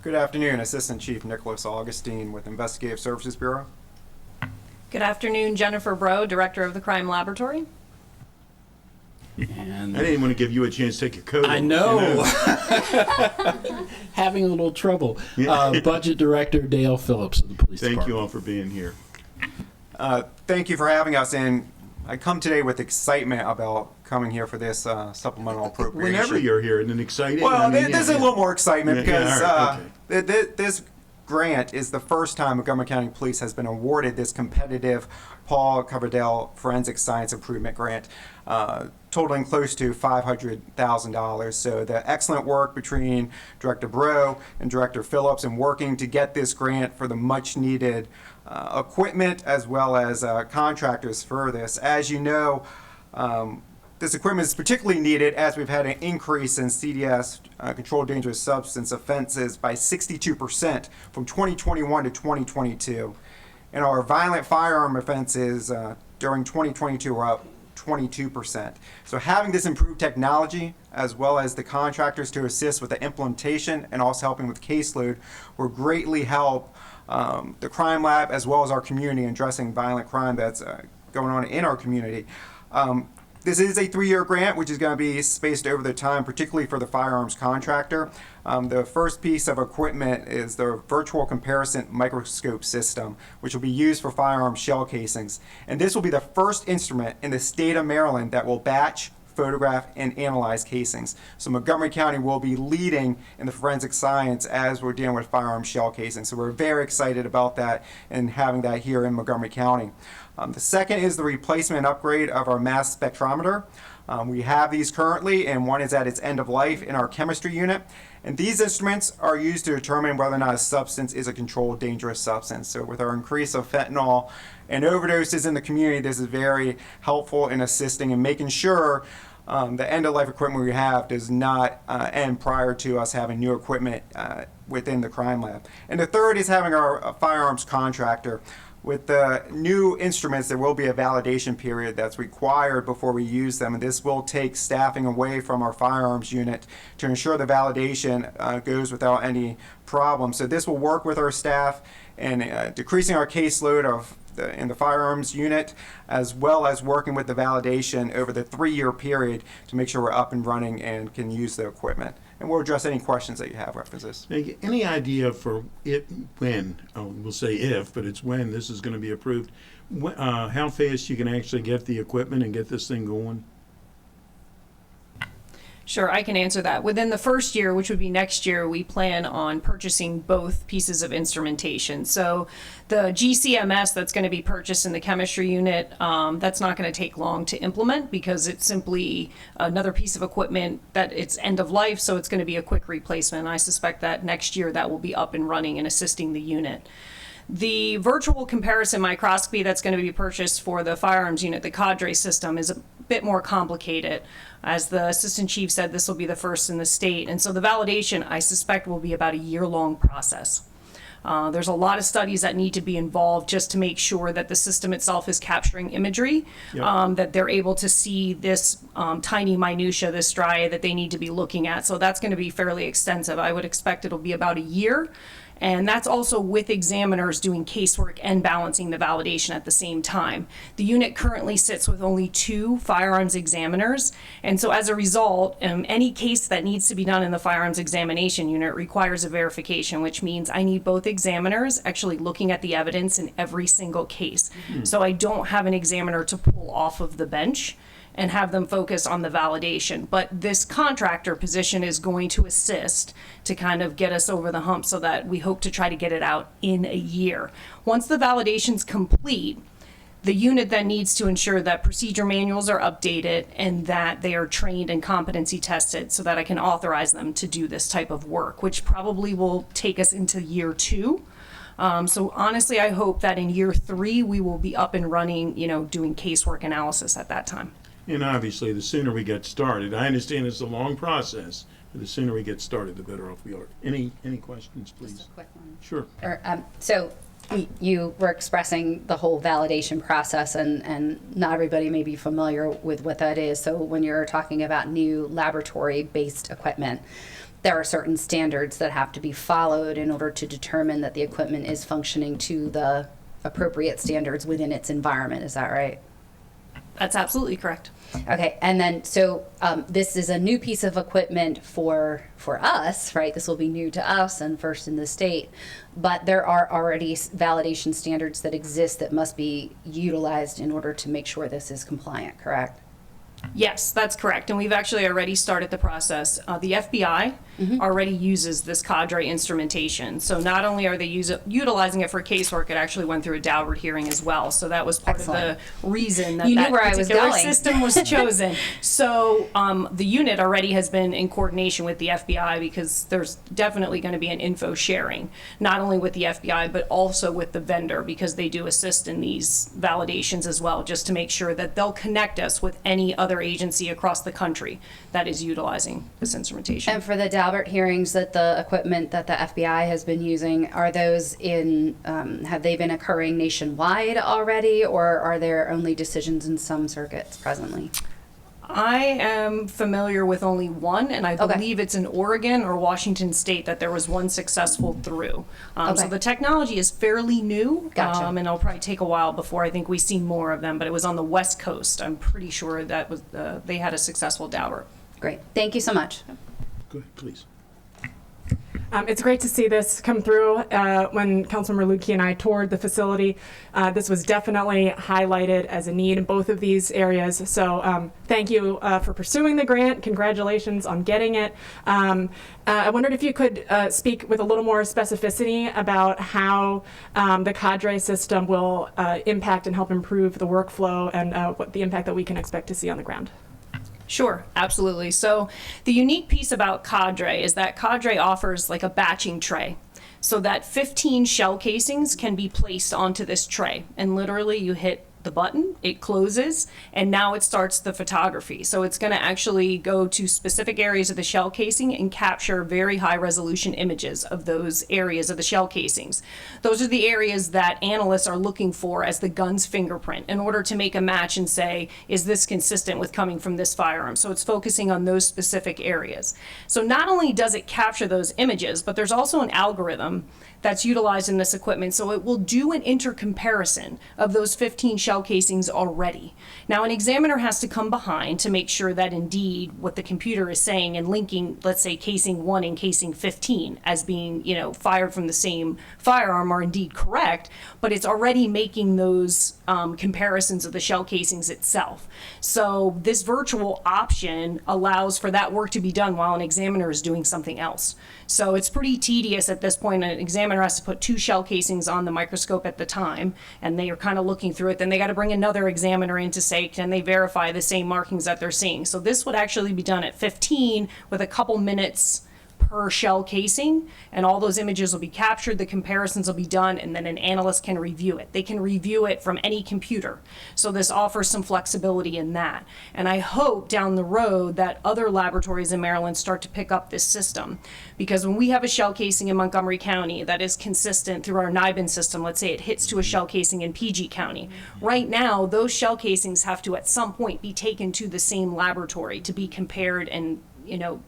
Good afternoon, Assistant Chief Nicholas Augustine with Investigative Services Bureau. Good afternoon, Jennifer Bro, Director of the Crime Laboratory. And I didn't want to give you a chance to take your coat off. I know. Having a little trouble. Budget Director Dale Phillips of the Police Thank Department. you all for being here. Thank you for having us, and I come today with excitement about coming here for this supplemental appropriation. Whenever you're here, and excited. Well, there's a little more excitement because all right, this grant is the first time Montgomery County Police has been awarded this competitive Paul Coverdell Forensic Science Improvement Grant, totaling close to $500,000. So the excellent work between Director Bro and Director Phillips in working to get this grant for the much needed equipment as well as contractors for this. As you know, this equipment is particularly needed as we've had an increase in CDS, controlled dangerous substance offenses, by 62% from 2021 to 2022. And our violent firearm offenses during 2022 were up 22%. So having this improved technology, as well as the contractors to assist with the implementation and also helping with caseload, will greatly help the crime lab as well as our community in addressing violent crime that's going on in our community. This is a 3-year grant, which is going to be spaced over the time, particularly for the firearms contractor. The first piece of equipment is the virtual comparison microscope system, which will be used for firearm shell casings. And this will be the first instrument in the state of Maryland that will batch, photograph, and analyze casings. So Montgomery County will be leading in the forensic science as we're dealing with firearm shell casings. So we're very excited about that and having that here in Montgomery County. The second is the replacement and upgrade of our mass spectrometer. We have these currently, and one is at its end of life in our chemistry unit. And these instruments are used to determine whether or not a substance is a controlled dangerous substance. So with our increase of fentanyl and overdoses in the community, this is very helpful in assisting and making sure the end-of-life equipment we have does not end prior to us having new equipment within the crime lab. And the third is having our firearms contractor. With the new instruments, there will be a validation period that's required before we use them, and this will take staffing away from our firearms unit to ensure the validation goes without any problems. So this will work with our staff in decreasing our caseload in the firearms unit, as well as working with the validation over the 3-year period to make sure we're up and running and can use the equipment. And we'll address any questions that you have reference this. Any idea for it when, we'll say if, but it's when this is going to be approved, how fast you can actually get the equipment and get this thing going? Sure, I can answer that. Within the first year, which would be next year, we plan on purchasing both pieces of instrumentation. So the GCMS that's going to be purchased in the chemistry unit, that's not going to take long to implement because it's simply another piece of equipment that it's end of life, so it's going to be a quick replacement. I suspect that next year that will be up and running and assisting the unit. The virtual comparison microscopy that's going to be purchased for the firearms unit, the cadre system, is a bit more complicated. As the assistant chief said, this will be the first in the state. And so the validation, I suspect, will be about a year-long process. There's a lot of studies that need to be involved just to make sure that the system itself is capturing imagery, that they're able to see this tiny minutia, this striae that they need to be looking at. So that's going to be fairly extensive. I would expect it'll be about a year. And that's also with examiners doing casework and balancing the validation at the same time. The unit currently sits with only 2 firearms examiners. And so as a result, any case that needs to be done in the firearms examination unit requires a verification, which means I need both examiners actually looking at the evidence in every single case. So I don't have an examiner to pull off of the bench and have them focus on the validation. But this contractor position is going to assist to kind of get us over the hump so that we hope to try to get it out in a year. Once the validation's complete, the unit then needs to ensure that procedure manuals are updated and that they are trained and competency tested so that I can authorize them to do this type of work, which probably will take us into year 2. So honestly, I hope that in year 3, we will be up and running, doing casework analysis at that time. And obviously, the sooner we get started, I understand it's a long process, but the sooner we get started, the better off we are. Any questions, please? Just a quick one. Sure. So you were expressing the whole validation process, and not everybody may be familiar with what that is. So when you're talking about new laboratory-based equipment, there are certain standards that have to be followed in order to determine that the equipment is functioning to the appropriate standards within its environment. Is that right? That's absolutely correct. Okay, and then so this is a new piece of equipment for us, right? This will be new to us and first in the state, but there are already validation standards that exist that must be utilized in order to make sure this is compliant, correct? Yes, that's correct. And we've actually already started the process. The FBI already uses this cadre instrumentation. So not only are they utilizing it for casework, it actually went through a Daubert hearing as well. So that was part Excellent. of the reason that You knew that where I was particular going. system was chosen. So the unit already has been in coordination with the FBI because there's definitely going to be an info sharing, not only with the FBI, but also with the vendor because they do assist in these validations as well, just to make sure that they'll connect us with any other agency across the country that is utilizing this instrumentation. And for the Daubert hearings, that the equipment that the FBI has been using, are those in, have they been occurring nationwide already, or are there only decisions in some circuits presently? I am familiar with only one, and I Okay. believe it's in Oregon or Washington State that there was one successful through. So Okay. the technology is fairly new, Gotcha. and it'll probably take a while before I think we see more of them. But it was on the West Coast. I'm pretty sure that was they had a successful Daubert. Great, thank you so much. Go ahead, please. It's great to see this come through. When Councilmember Lukey and I toured the facility, this was definitely highlighted as a need in both of these areas. So thank you for pursuing the grant. Congratulations on getting it. I wondered if you could speak with a little more specificity about how the cadre system will impact and help improve the workflow and what the impact that we can expect to see on the ground. Sure, absolutely. So the unique piece about Cadre is that Cadre offers like a batching tray. So that 15 shell casings can be placed onto this tray. And literally you hit the button, it closes, and now it starts the photography. So it's going to actually go to specific areas of the shell casing and capture very high resolution images of those areas of the shell casings. Those are the areas that analysts are looking for as the gun's fingerprint in order to make a match and say, is this consistent with coming from this firearm? So it's focusing on those specific areas. So not only does it capture those images, but there's also an algorithm that's utilized in this equipment. So it will do an intercomparison of those 15 shell casings already. Now an examiner has to come behind to make sure that indeed what the computer is saying and linking, let's say casing 1 and casing 15 as being, fired from the same firearm are indeed correct, but it's already making those comparisons of the shell casings itself. So this virtual option allows for that work to be done while an examiner is doing something else. So it's pretty tedious at this point. An examiner has to put 2 shell casings on the microscope at the time, and they are kind of looking through it. Then they got to bring another examiner in to say, can they verify the same markings that they're seeing? So this would actually be done at 15 with a couple minutes per shell casing, and all those images will be captured, the comparisons will be done, and then an analyst can review it. They can review it from any computer. So this offers some flexibility in that. And I hope down the road that other laboratories in Maryland start to pick up this system. Because when we have a shell casing in Montgomery County that is consistent through our NIBIN system, let's say it hits to a shell casing in PG County. Right now, those shell casings have to at some point be taken to the same laboratory to be compared and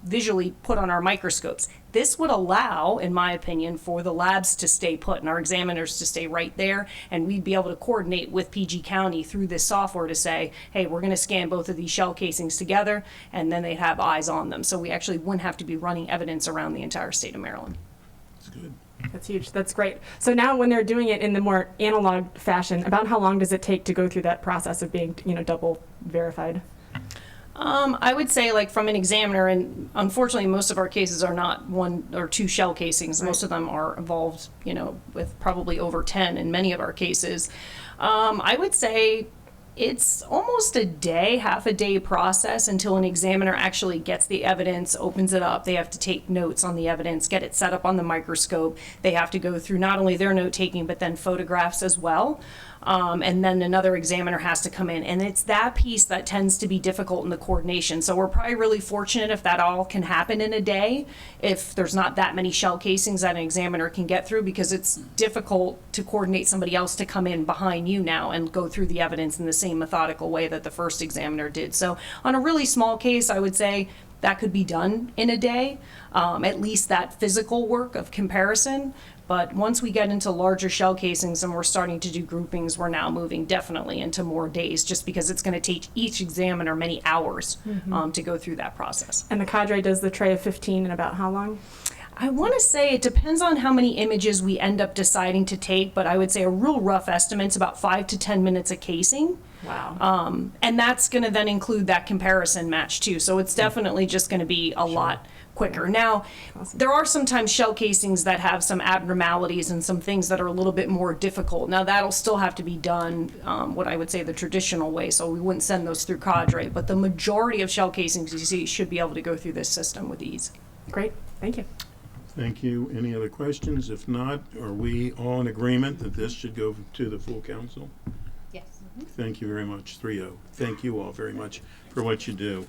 visually put on our microscopes. This would allow, in my opinion, for the labs to stay put and our examiners to stay right there, and we'd be able to coordinate with PG County through this software to say, hey, we're going to scan both of these shell casings together, and then they'd have eyes on them. So we actually wouldn't have to be running evidence around the entire state of Maryland. That's good. That's huge. That's great. So now when they're doing it in the more analog fashion, about how long does it take to go through that process of being, double verified? I would say like from an examiner, and unfortunately most of our cases are not 1 or 2 shell casings. Right. Most of them are involved, with probably over 10 in many of our cases. I would say it's almost a day, half a day process until an examiner actually gets the evidence, opens it up. They have to take notes on the evidence, get it set up on the microscope. They have to go through not only their note taking, but then photographs as well. And then another examiner has to come in. And it's that piece that tends to be difficult in the coordination. So we're probably really fortunate if that all can happen in a day, if there's not that many shell casings that an examiner can get through, because it's difficult to coordinate somebody else to come in behind you now and go through the evidence in the same methodical way that the first examiner did. So on a really small case, I would say that could be done in a day, at least that physical work of comparison. But once we get into larger shell casings and we're starting to do groupings, we're now moving definitely into more days, just because it's going to take each examiner many hours to go through that process. And the cadre does the tray of 15 in about how long? I want to say it depends on how many images we end up deciding to take, but I would say a real rough estimate is about 5 to 10 minutes a casing. Wow. And that's going to then include that comparison match too. So it's definitely just going to be a lot quicker. Now, there are sometimes shell casings that have some abnormalities and some things that are a little bit more difficult. Now, that'll still have to be done, what I would say the traditional way, so we wouldn't send those through cadre, but the majority of shell casings you see should be able to go through this system with ease. Great. Thank you. Thank you. Any other questions? If not, are we all in agreement that this should go to the full council? Yes. Thank you very much. 3-0. Thank you all very much for what you do.